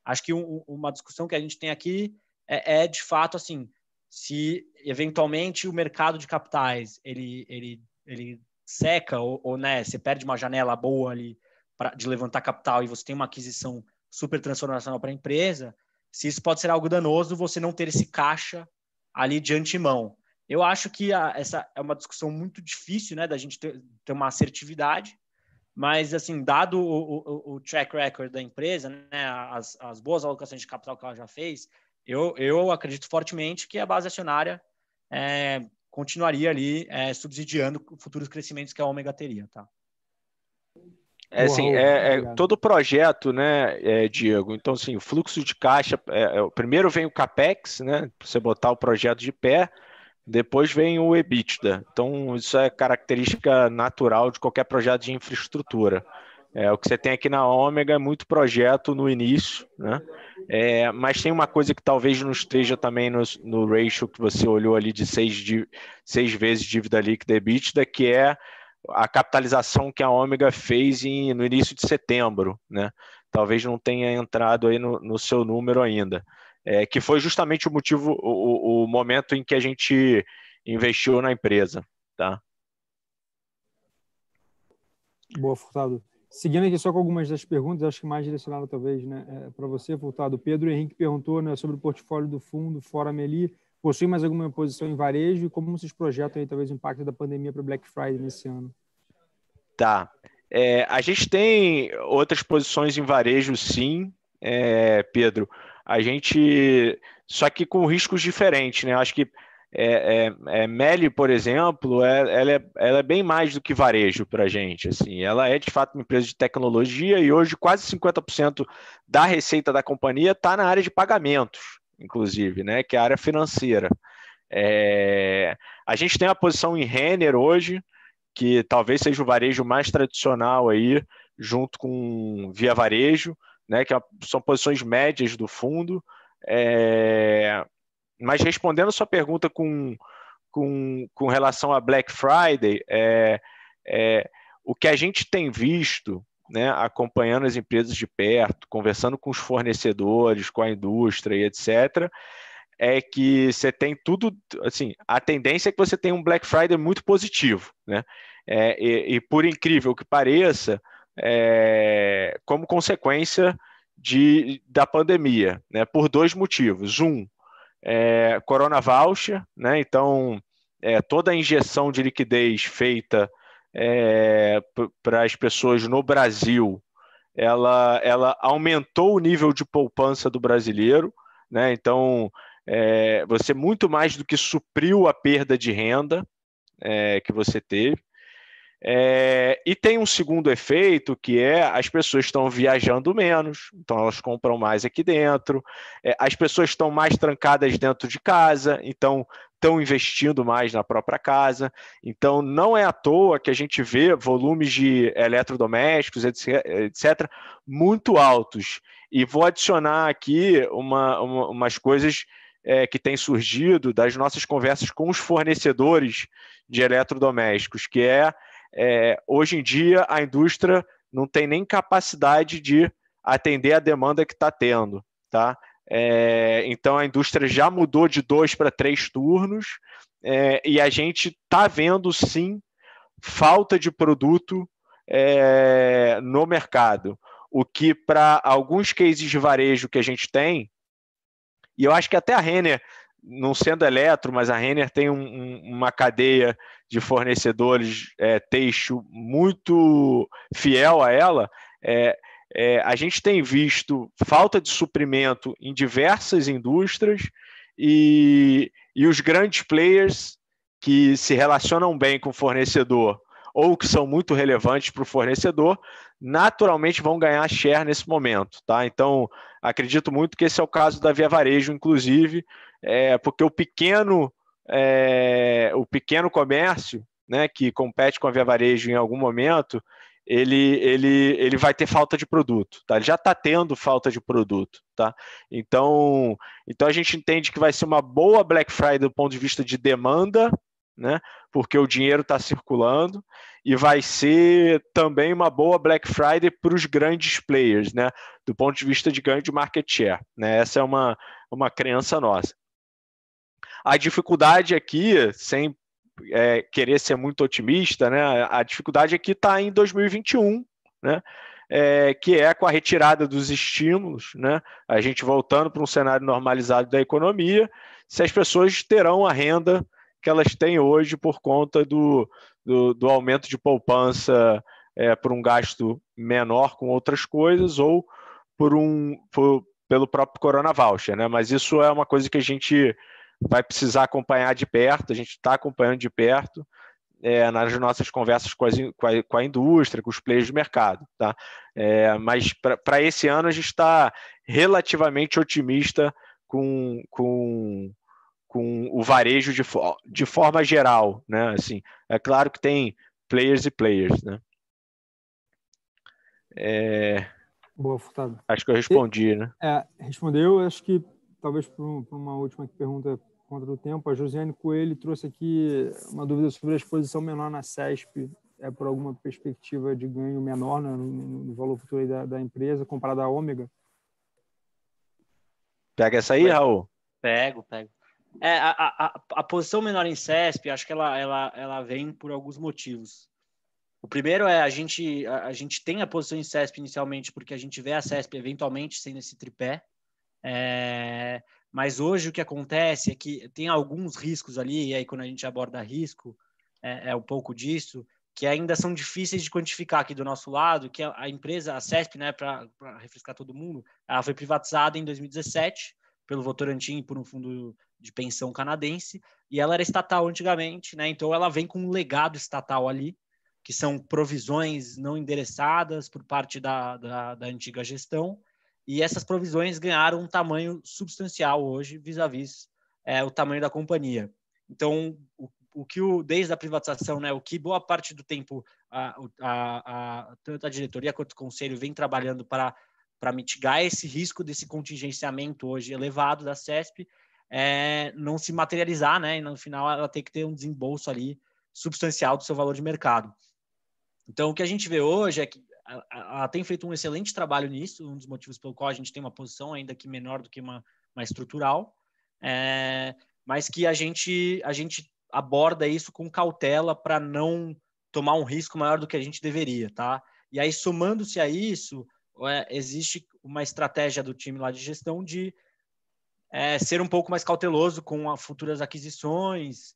Acho que uma discussão que a gente tem aqui de fato, assim, se eventualmente o mercado de capitais ele seca ou né, você perde uma janela boa ali de levantar capital e você tem uma aquisição super transformacional para a empresa, se isso pode ser algo danoso, você não ter esse caixa ali de antemão. Eu acho que essa é uma discussão muito difícil, né, da gente ter uma assertividade, mas, assim, dado o track record da empresa, né, as boas alocações de capital que ela já fez, eu acredito fortemente que a base acionária continuaria ali subsidiando futuros crescimentos que a Ômega teria, tá? Todo projeto, né, Diego? Então, assim, o fluxo de caixa, primeiro vem o CAPEX, né, para você botar o projeto de pé, depois vem o EBITDA. Então, isso é característica natural de qualquer projeto de infraestrutura. O que você tem aqui na Ômega é muito projeto no início, né? Mas tem uma coisa que talvez não esteja também no ratio que você olhou ali de 6 vezes dívida líquida EBITDA, que é a capitalização que a Ômega fez no início de setembro, né? Talvez não tenha entrado aí no seu número ainda, que foi justamente o motivo, o momento em que a gente investiu na empresa, tá? Boa, Furtado. Seguindo aqui só com algumas das perguntas, acho que mais direcionada talvez, né, para você, Furtado. O Pedro Henrique perguntou, né, sobre o portfólio do fundo fora Meli. Possui mais alguma posição em varejo e como vocês projetam aí talvez o impacto da pandemia para o Black Friday nesse ano? Tá. A gente tem outras posições em varejo, sim, Pedro. A gente, só que com riscos diferentes, né? Acho que Meli, por exemplo, ela é bem mais do que varejo para a gente. Assim, ela é de fato uma empresa de tecnologia e hoje quase 50% da receita da companhia está na área de pagamentos, inclusive, né? Que é a área financeira. A gente tem a posição em Renner hoje, que talvez seja o varejo mais tradicional aí, junto com Via Varejo, né? Que são posições médias do fundo. Mas respondendo a sua pergunta com relação a Black Friday, o que a gente tem visto, né, acompanhando as empresas de perto, conversando com os fornecedores, com a indústria e etc., é que você tem tudo, assim, a tendência é que você tenha um Black Friday muito positivo, né? E por incrível que pareça, como consequência da pandemia, né? Por dois motivos. Corona Voucher, né? Então, toda a injeção de liquidez feita para as pessoas no Brasil, ela aumentou o nível de poupança do brasileiro, né? Então, você muito mais do que supriu a perda de renda que você teve. E tem um segundo efeito, que as pessoas estão viajando menos, então elas compram mais aqui dentro, as pessoas estão mais trancadas dentro de casa, então estão investindo mais na própria casa. Então não é à toa que a gente vê volumes de eletrodomésticos, etc., muito altos. E vou adicionar aqui umas coisas que têm surgido das nossas conversas com os fornecedores de eletrodomésticos, que hoje em dia a indústria não tem nem capacidade de atender a demanda que está tendo, tá? Então a indústria já mudou de 2 para 3 turnos, e a gente está vendo sim falta de produto no mercado, o que para alguns cases de varejo que a gente tem, e eu acho que até a Renner, não sendo eletro, mas a Renner tem uma cadeia de fornecedores têxtil muito fiel a ela. A gente tem visto falta de suprimento em diversas indústrias e os grandes players que se relacionam bem com o fornecedor ou que são muito relevantes para o fornecedor, naturalmente vão ganhar share nesse momento, tá? Então, acredito muito que esse é o caso da Via Varejo, inclusive, porque o pequeno comércio, né, que compete com a Via Varejo em algum momento, ele vai ter falta de produto, tá? Ele já está tendo falta de produto, tá? Então a gente entende que vai ser uma boa Black Friday do ponto de vista de demanda, né? Porque o dinheiro está circulando, e vai ser também uma boa Black Friday para os grandes players, né? Do ponto de vista de ganho de market share, né? Essa é uma crença nossa. A dificuldade aqui, sem querer ser muito otimista, né? A dificuldade aqui está em 2021, né? Que é com a retirada dos estímulos, né? A gente voltando para um cenário normalizado da economia, se as pessoas terão a renda que elas têm hoje por conta do aumento de poupança por um gasto menor com outras coisas ou pelo próprio Corona Voucher, né? Mas isso é uma coisa que a gente vai precisar acompanhar de perto, a gente está acompanhando de perto nas nossas conversas com a indústria, com os players de mercado, tá? Mas para esse ano a gente está relativamente otimista com o varejo de forma geral, né? Assim, é claro que tem players e players, né? Boa, Furtado. Acho que eu respondi, né? Respondeu. Acho que talvez por uma última pergunta contra o tempo, a Josiane Coelho trouxe aqui uma dúvida sobre a exposição menor na CESP, por alguma perspectiva de ganho menor, né, no valor futuro aí da empresa comparado à Ômega? Pega essa aí, Raul? Pego. A posição menor em CESP, acho que ela vem por alguns motivos. O primeiro é a gente tem a posição em CESP inicialmente porque a gente vê a CESP eventualmente sendo esse tripé, mas hoje o que acontece é que tem alguns riscos ali, e aí quando a gente aborda risco, é um pouco disso, que ainda são difíceis de quantificar aqui do nosso lado, que a empresa, a CESP, né, para refrescar todo mundo, ela foi privatizada em 2017 pelo Votorantim por um fundo de pensão canadense, e ela era estatal antigamente, né, então ela vem com um legado estatal ali, que são provisões não endereçadas por parte da antiga gestão, e essas provisões ganharam um tamanho substancial hoje, vis-à-vis o tamanho da companhia. Então, desde a privatização, né, o que boa parte do tempo tanto a diretoria quanto o conselho vem trabalhando para mitigar esse risco desse contingenciamento hoje elevado da CESP, não se materializar, né, e no final ela tem que ter um desembolso ali substancial do seu valor de mercado. Então, o que a gente vê hoje é que ela tem feito um excelente trabalho nisso, um dos motivos pelo qual a gente tem uma posição ainda que menor do que uma estrutural, mas que a gente aborda isso com cautela para não tomar um risco maior do que a gente deveria, tá? E aí, somando-se a isso, existe uma estratégia do time lá de gestão de ser um pouco mais cauteloso com futuras aquisições,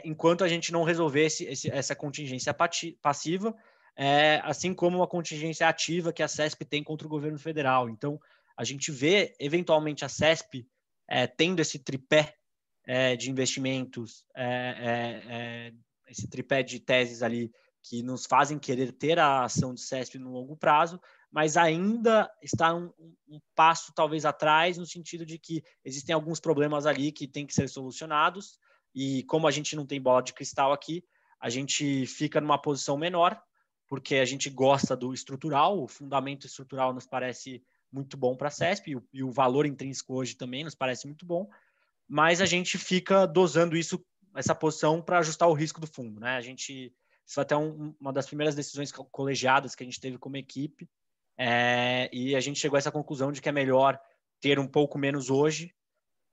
enquanto a gente não resolver essa contingência passiva, assim como a contingência ativa que a CESP tem contra o governo federal. Então, a gente vê, eventualmente, a CESP tendo esse tripé de investimentos, esse tripé de teses ali que nos fazem querer ter a ação de CESP no longo prazo, mas ainda está um passo talvez atrás, no sentido de que existem alguns problemas ali que têm que ser solucionados, e como a gente não tem bola de cristal aqui, a gente fica numa posição menor, porque a gente gosta do estrutural, o fundamento estrutural nos parece muito bom para a CESP, e o valor intrínseco hoje também nos parece muito bom, mas a gente fica dosando essa posição para ajustar o risco do fundo, né? Isso foi até uma das primeiras decisões colegiadas que a gente teve como equipe, e a gente chegou a essa conclusão de que é melhor ter um pouco menos hoje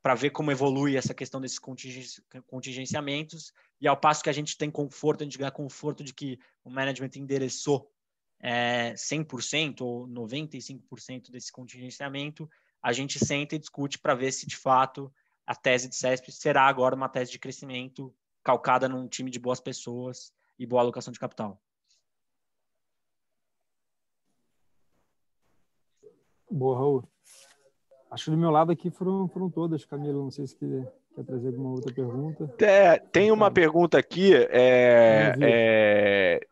para ver como evolui essa questão desses contingenciamentos, e ao passo que a gente tem conforto, a gente ganha conforto de que o management endereçou 100% ou 95% desse contingenciamento, a gente senta e discute para ver se de fato a tese de CESP será agora uma tese de crescimento calcada num time de boas pessoas e boa alocação de capital. Boa, Raul. Acho que do meu lado aqui foram todas, Camilo. Não sei se quer trazer alguma outra pergunta. Tem uma pergunta aqui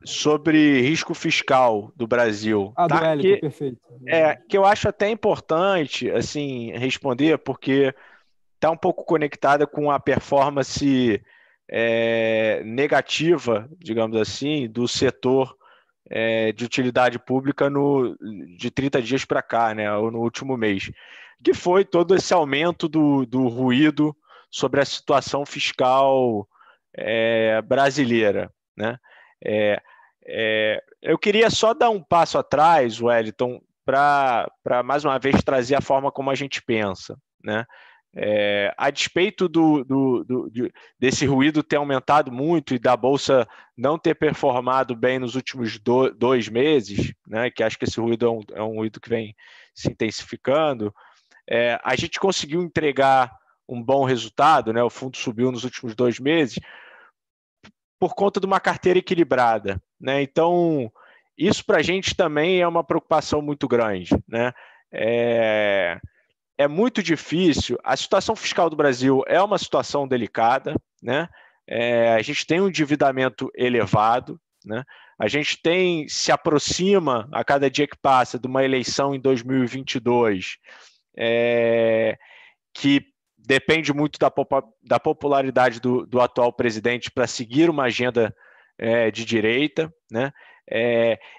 sobre risco fiscal do Brasil. Do Hélio, perfeito. Que eu acho até importante assim, responder, porque está um pouco conectada com a performance negativa, digamos assim, do setor de utilidade pública de 30 dias para cá, né, ou no último mês, que foi todo esse aumento do ruído sobre a situação fiscal brasileira, né? Eu queria só dar um passo atrás, Wellington, para mais uma vez trazer a forma como a gente pensa, né? A despeito desse ruído ter aumentado muito e da Bolsa não ter performado bem nos últimos 2 meses, né, que acho que esse ruído é um ruído que vem se intensificando, a gente conseguiu entregar um bom resultado, né, o fundo subiu nos últimos 2 meses por conta de uma carteira equilibrada, né? Então, isso para a gente também é uma preocupação muito grande, né? É muito difícil. A situação fiscal do Brasil é uma situação delicada, né? A gente tem um endividamento elevado, né? A gente se aproxima a cada dia que passa de uma eleição em 2022, que depende muito da popularidade do atual presidente para seguir uma agenda de direita, né?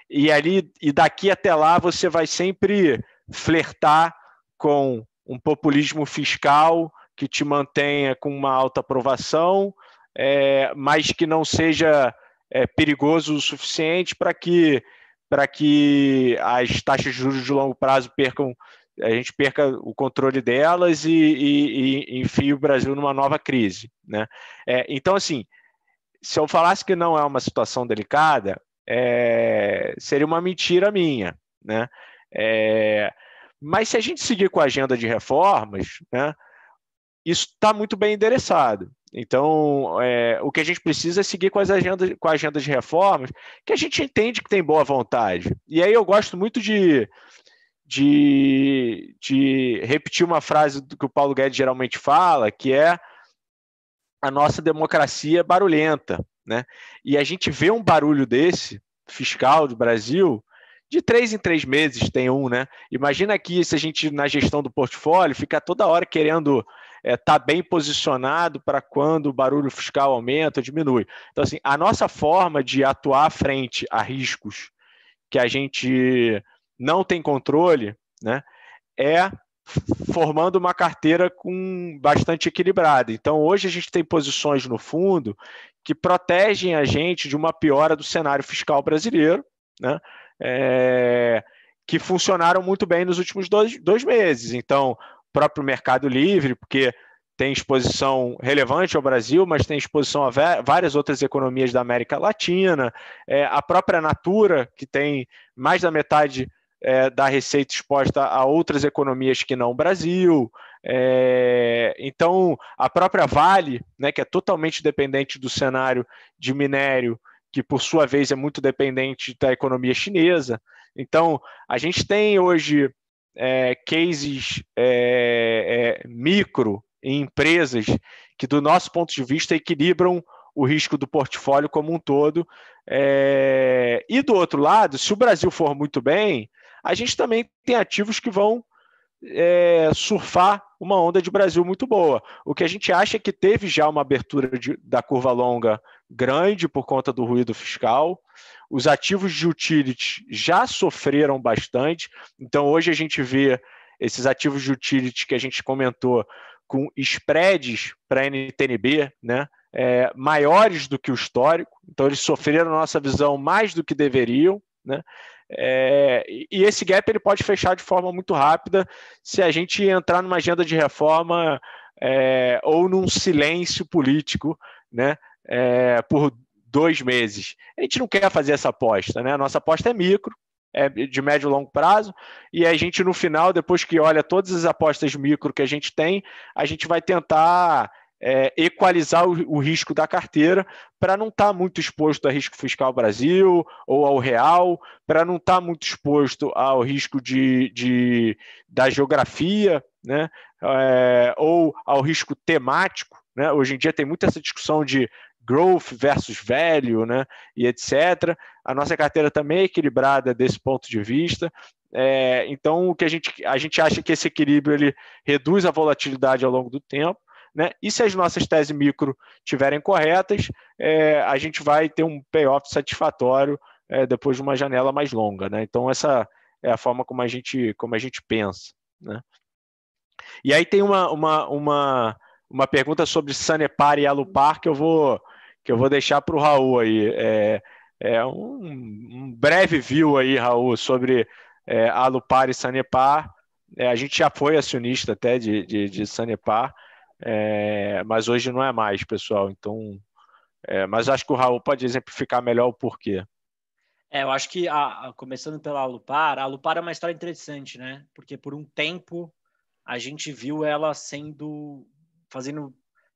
E daqui até lá você vai sempre flertar com um populismo fiscal que te mantenha com uma alta aprovação, mas que não seja perigoso o suficiente para que as taxas de juros de longo prazo a gente perca o controle delas e enfie o Brasil numa nova crise, né? Então, assim, se eu falasse que não é uma situação delicada, seria uma mentira minha, né? Mas se a gente seguir com a agenda de reformas, né, isso está muito bem endereçado. Então, o que a gente precisa é seguir com a agenda de reformas, que a gente entende que tem boa vontade. E aí eu gosto muito de repetir uma frase que o Paulo Guedes geralmente fala, que é: a nossa democracia é barulhenta, né? E a gente vê um barulho desse, fiscal do Brasil, de 3 em 3 meses tem um, né? Imagina aqui se a gente, na gestão do portfólio, fica toda hora querendo estar bem posicionado para quando o barulho fiscal aumenta ou diminui. Então, assim, a nossa forma de atuar frente a riscos que a gente não tem controle, né, formando uma carteira bastante equilibrada. Então, hoje a gente tem posições no fundo que protegem a gente de uma piora do cenário fiscal brasileiro, né, que funcionaram muito bem nos últimos dois meses. Então, o próprio Mercado Livre, porque tem exposição relevante ao Brasil, mas tem exposição a várias outras economias da América Latina, a própria Natura, que tem mais da metade da receita exposta a outras economias que não o Brasil. Então, a própria Vale, né, que é totalmente dependente do cenário de minério, que por sua vez é muito dependente da economia chinesa. Então, a gente tem hoje cases micro em empresas que, do nosso ponto de vista, equilibram o risco do portfólio como um todo. E do outro lado, se o Brasil for muito bem, a gente também tem ativos que vão surfar uma onda de Brasil muito boa. O que a gente acha é que teve já uma abertura da curva longa grande por conta do ruído fiscal. Os ativos de utility já sofreram bastante. Então, hoje a gente vê esses ativos de utility que a gente comentou com spreads para NTNB, né, maiores do que o histórico. Então, eles sofreram, na nossa visão, mais do que deveriam, né? E esse gap ele pode fechar de forma muito rápida se a gente entrar numa agenda de reforma ou num silêncio político, né, por 2 meses. A gente não quer fazer essa aposta, né? A nossa aposta é micro, de médio e longo prazo, e a gente, no final, depois que olha todas as apostas micro que a gente tem, a gente vai tentar equalizar o risco da carteira para não estar muito exposto a risco fiscal Brasil ou ao real, para não estar muito exposto ao risco da geografia, né, ou ao risco temático, né? Hoje em dia tem muita essa discussão de growth versus value, né, e etc. A nossa carteira também é equilibrada desse ponto de vista. Então, o que a gente acha que esse equilíbrio ele reduz a volatilidade ao longo do tempo, né? E se as nossas teses micro estiverem corretas, a gente vai ter um payoff satisfatório depois de uma janela mais longa, né? Então, essa é a forma como a gente pensa, né? E aí tem uma pergunta sobre Sanepar e Alupar que eu vou deixar para o Raul aí. Um breve view aí, Raul, sobre Alupar e Sanepar. A gente já foi acionista até de Sanepar, mas hoje não é mais, pessoal. Então, mas acho que o Raul pode exemplificar melhor o porquê. Eu acho que, começando pela Alupar, a Alupar é uma história interessante, né? Porque por um tempo a gente viu ela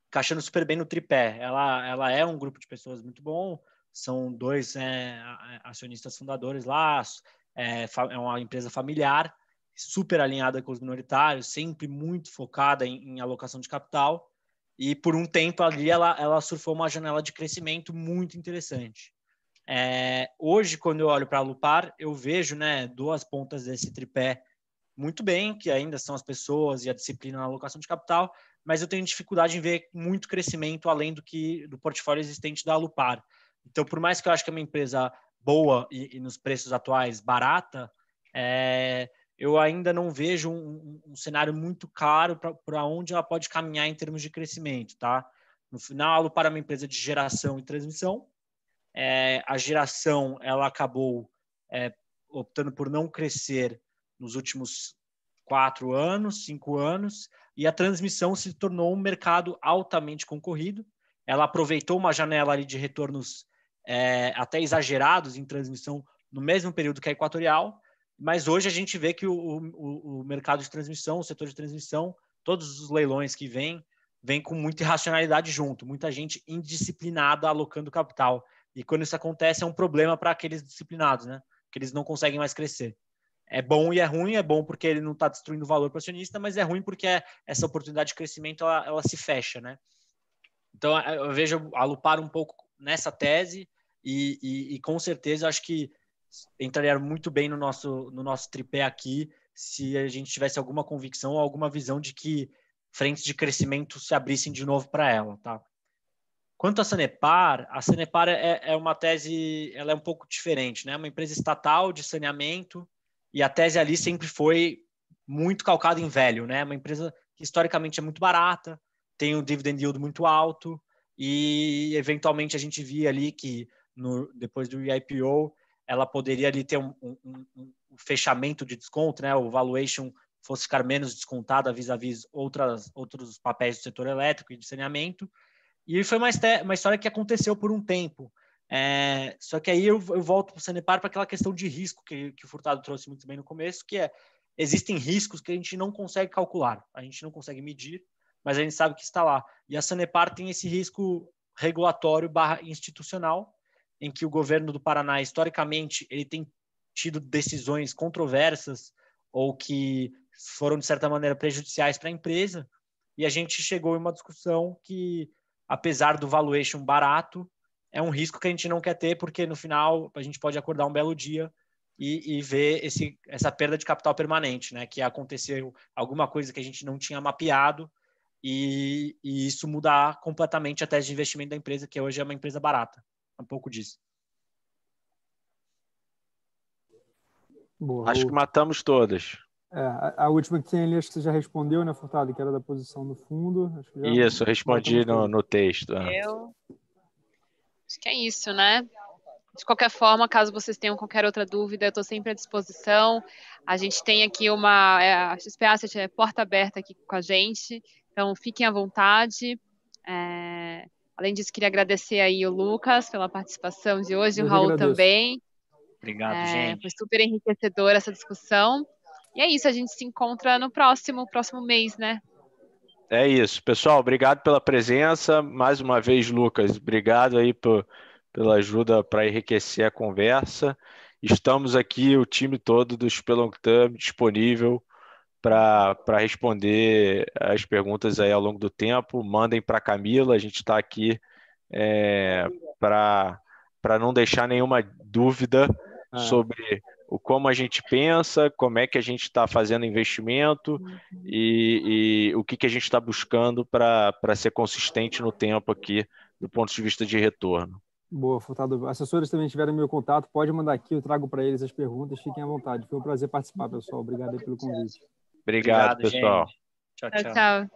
encaixando super bem no tripé. Ela é um grupo de pessoas muito bom, são 2 acionistas fundadores lá, é uma empresa familiar, super alinhada com os minoritários, sempre muito focada em alocação de capital, e por um tempo ali ela surfou uma janela de crescimento muito interessante. Hoje, quando eu olho para a Alupar, eu vejo, né, 2 pontas desse tripé muito bem, que ainda são as pessoas e a disciplina na alocação de capital, mas eu tenho dificuldade em ver muito crescimento além do portfólio existente da Alupar. Então, por mais que eu acho que é uma empresa boa e nos preços atuais barata, eu ainda não vejo um cenário muito claro para onde ela pode caminhar em termos de crescimento, tá? No final, a Alupar é uma empresa de geração e transmissão. A geração ela acabou optando por não crescer nos últimos 4 anos, 5 anos, e a transmissão se tornou um mercado altamente concorrido. Ela aproveitou uma janela ali de retornos até exagerados em transmissão no mesmo período que a Equatorial, mas hoje a gente vê que o mercado de transmissão, o setor de transmissão, todos os leilões que vem com muita irracionalidade junto, muita gente indisciplinada alocando capital. E quando isso acontece é um problema para aqueles disciplinados, né? Que eles não conseguem mais crescer. É bom e é ruim. É bom porque ele não está destruindo valor para o acionista, mas é ruim porque essa oportunidade de crescimento ela se fecha, né? Então eu vejo a Alupar um pouco nessa tese e com certeza eu acho que entraria muito bem no nosso tripé aqui se a gente tivesse alguma convicção ou alguma visão de que frentes de crescimento se abrissem de novo para ela, tá? Quanto à Sanepar, é uma tese, ela é um pouco diferente, né? Uma empresa estatal de saneamento e a tese ali sempre foi muito calcada em velho, né? Uma empresa que historicamente é muito barata, tem um dividend yield muito alto e eventualmente a gente via ali que depois do IPO ela poderia ali ter um fechamento de desconto, né? O valuation fosse ficar menos descontada vis-à-vis outros papéis do setor elétrico e de saneamento. E foi uma história que aconteceu por um tempo. Só que aí eu volto para o Sanepar para aquela questão de risco que o Furtado trouxe muito bem no começo, que existem riscos que a gente não consegue calcular, a gente não consegue medir, mas a gente sabe que está lá. E a Sanepar tem esse risco regulatório / institucional, em que o governo do Paraná, historicamente, ele tem tido decisões controversas ou que foram, de certa maneira, prejudiciais para a empresa, e a gente chegou em uma discussão que, apesar do valuation barato, é um risco que a gente não quer ter, porque no final a gente pode acordar um belo dia e ver essa perda de capital permanente, né? Que aconteceu alguma coisa que a gente não tinha mapeado e isso mudar completamente a tese de investimento da empresa, que hoje é uma empresa barata. É um pouco disso. Boa, acho que matamos todas. A última que tinha ali, acho que você já respondeu, né, Furtado, que era da posição do fundo. Acho que Isso, eu respondi no texto. Acho que é isso, né? De qualquer forma, caso vocês tenham qualquer outra dúvida, eu estou sempre à disposição. A gente tem aqui a XP Asset é porta aberta aqui com a gente, então fiquem à vontade. Além disso, queria agradecer aí o Lucas pela participação de hoje, o Raul também. Obrigado, gente. Foi super enriquecedora essa discussão. E é isso, a gente se encontra no próximo mês, né? É isso. Pessoal, obrigado pela presença. Mais uma vez, Lucas, obrigado aí pela ajuda para enriquecer a conversa. Estamos aqui, o time todo do SP Long Term, disponível para responder as perguntas aí ao longo do tempo. Mandem para a Camila, a gente está aqui para não deixar nenhuma dúvida sobre como a gente pensa, como é que a gente está fazendo investimento e o que a gente está buscando para ser consistente no tempo aqui, do ponto de vista de retorno. Boa, Furtado. Assessores também tiveram meu contato, pode mandar aqui, eu trago para eles as perguntas, fiquem à vontade. Foi um prazer participar, pessoal. Obrigado aí pelo convite. Obrigado pessoal. Gente. Tchau. Tchau.